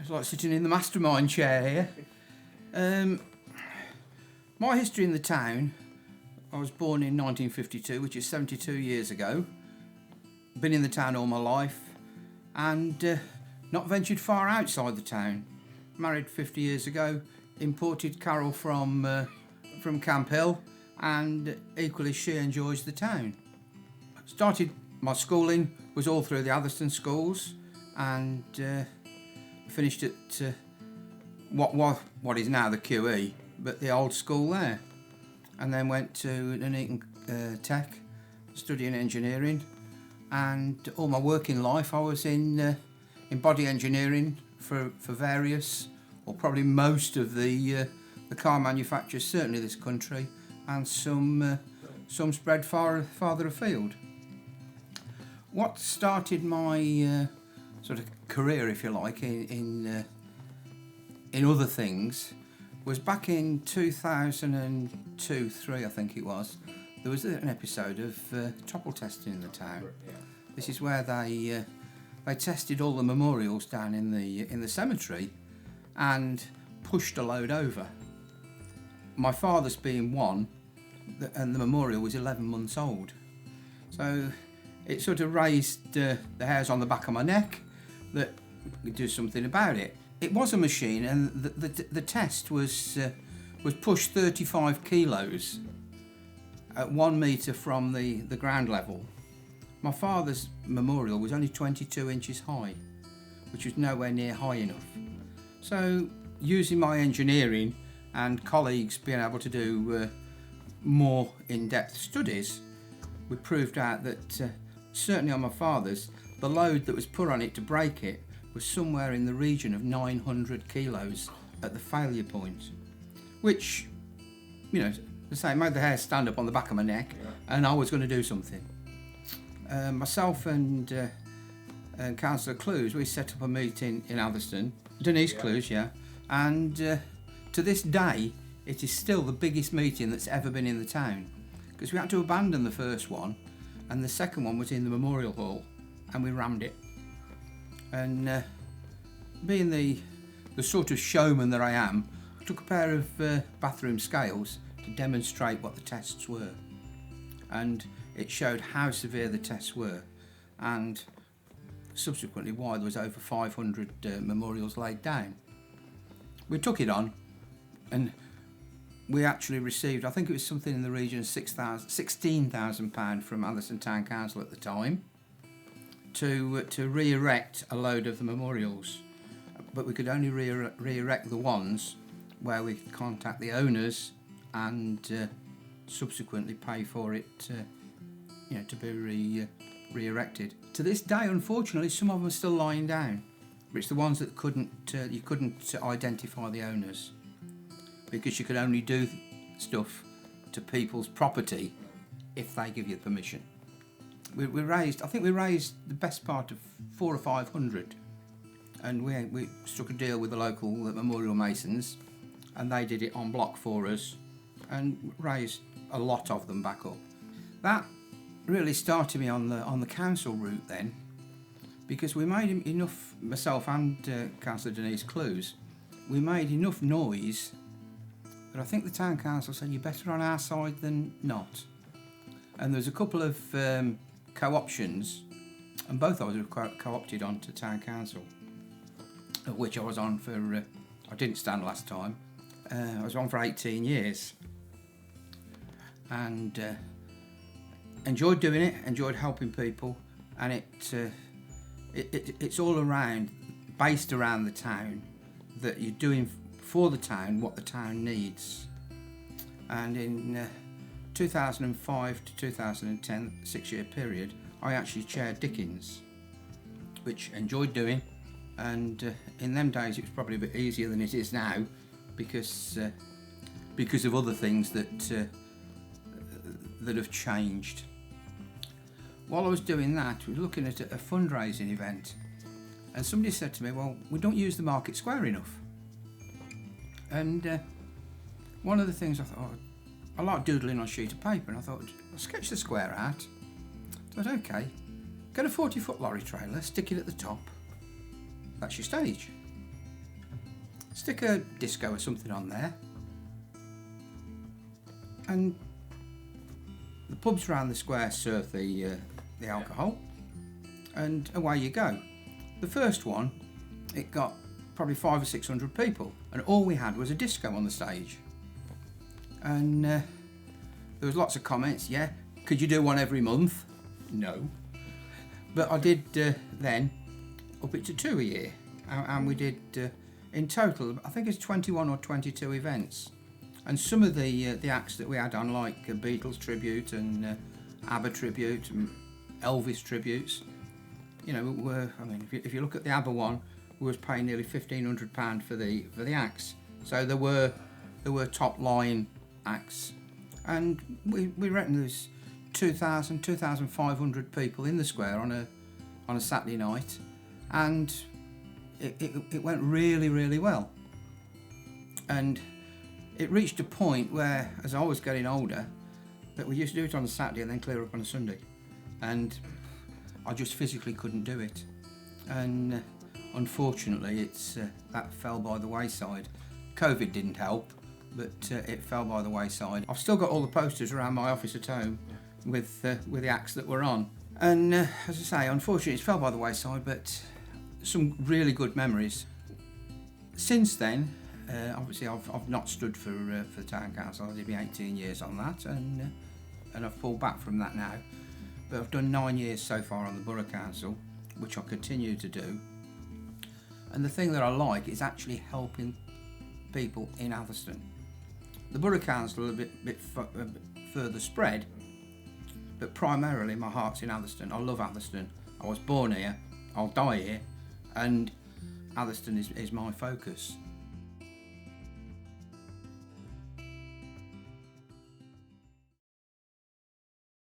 It's like sitting in the mastermind chair here. My history in the town, I was born in 1952, which is 72 years ago. Been in the town all my life and not ventured far outside the town. Married 50 years ago, imported Carol from Camp Hill, and equally she enjoys the town. Started my schooling, was all through the Atherstone schools, and finished at what is now the QE, but the old school there. And then went to Nuneaton Tech, studying engineering, and all my working life I was in body engineering for various, or probably most of the car manufacturers, certainly this country, and some spread farther afield. What started my sort of career, if you like, in other things was back in 2002-3, I think it was. There was an episode of topple testing in the town. This is where they tested all the memorials down in the cemetery and pushed a load over. My father's being one, and the memorial was 11 months old. So it sort of raised the hairs on the back of my neck that we could do something about it. It was a machine, and the test was pushed 35 kilos at 1 metre from the ground level. My father's memorial was only 22 inches high, which was nowhere near high enough. So using my engineering and colleagues being able to do more in-depth studies, we proved out that certainly on my father's, the load that was put on it to break it was somewhere in the region of 900 kilos at the failure point, which, you know, as I say, made the hair stand up on the back of my neck, and I was going to do something. Myself and Councillor Clues, we set up a meeting in Atherstone, Denise Clues, and to this day it is still the biggest meeting that's ever been in the town, because we had to abandon the first one, and the second one was in the Memorial Hall, and we rammed it. And being the sort of showman that I am, I took a pair of bathroom scales to demonstrate what the tests were, and it showed how severe the tests were, and subsequently why there was over 500 memorials laid down. We took it on, and we actually received, I think it was something in the region of £16,000 from Atherstone Town Council at the time to re-erect a load of the memorials, but we could only re-erect the ones where we could contact the owners and subsequently pay for it to be re-erected. To this day, unfortunately, some of them are still lying down, but it's the ones that you couldn't identify the owners, because you could only do stuff to people's property if they give you permission. I think we raised the best part of 400 or 500, and we struck a deal with the local memorial masons, and they did it en bloc for us and raised a lot of them back up. That really started me on the council route then, because we made enough, myself and Councillor Denise Clues, we made enough noise that I think the town council said you're better on our side than not. And there's a couple of co-options, and both of us were co-opted onto town council, at which I was on for, I didn't stand last time, I was on for 18 years, and enjoyed doing it, enjoyed helping people, and it's all based around the town, that you're doing for the town what the town needs. And in 2005 to 2010, 6-year period, I actually chaired Dickens, which I enjoyed doing, and in them days it was probably a bit easier than it is now, because of other things that have changed. While I was doing that, we were looking at a fundraising event, and somebody said to me, well, we don't use the market square enough. And one of the things I thought, I like doodling on a sheet of paper, and I thought, I'll sketch the square out. I thought, okay, get a 40-foot lorry trailer, stick it at the top. That's your stage. stick a disco or something on there, and the pubs around the square serve the alcohol, and away you go. The first one, it got probably 500 or 600 people, and all we had was a disco on the stage. And there was lots of comments. Yeah, could you do one every month? No, but I did then up it to 2 a year, and we did in total, I think it's 21 or 22 events. And some of the acts that we had on, like Beatles tribute and ABBA tribute and Elvis tributes, you know, were, I mean, if you look at the ABBA one, we was paying nearly £1,500 for the acts. So there were top line acts, and we reckon there's 2,000, 2,500 people in the square on a Saturday night, and it went really, really well. And it reached a point where, as I was getting older, that we used to do it on a Saturday and then clear up on a Sunday, and I just physically couldn't do it. And unfortunately, that fell by the wayside. COVID didn't help, but it fell by the wayside. I've still got all the posters around my office at home with the acts that were on. And as I say, unfortunately, it fell by the wayside, but some really good memories. Since then, obviously, I've not stood for the town council. I did my 18 years on that, and I've pulled back from that now. But I've done 9 years so far on the Borough Council, which I continue to do. And the thing that I like is actually helping people in Atherstone. The Borough Council is a bit further spread, but primarily my heart's in Atherstone. I love Atherstone. I was born here, I'll die here, and Atherstone is my focus.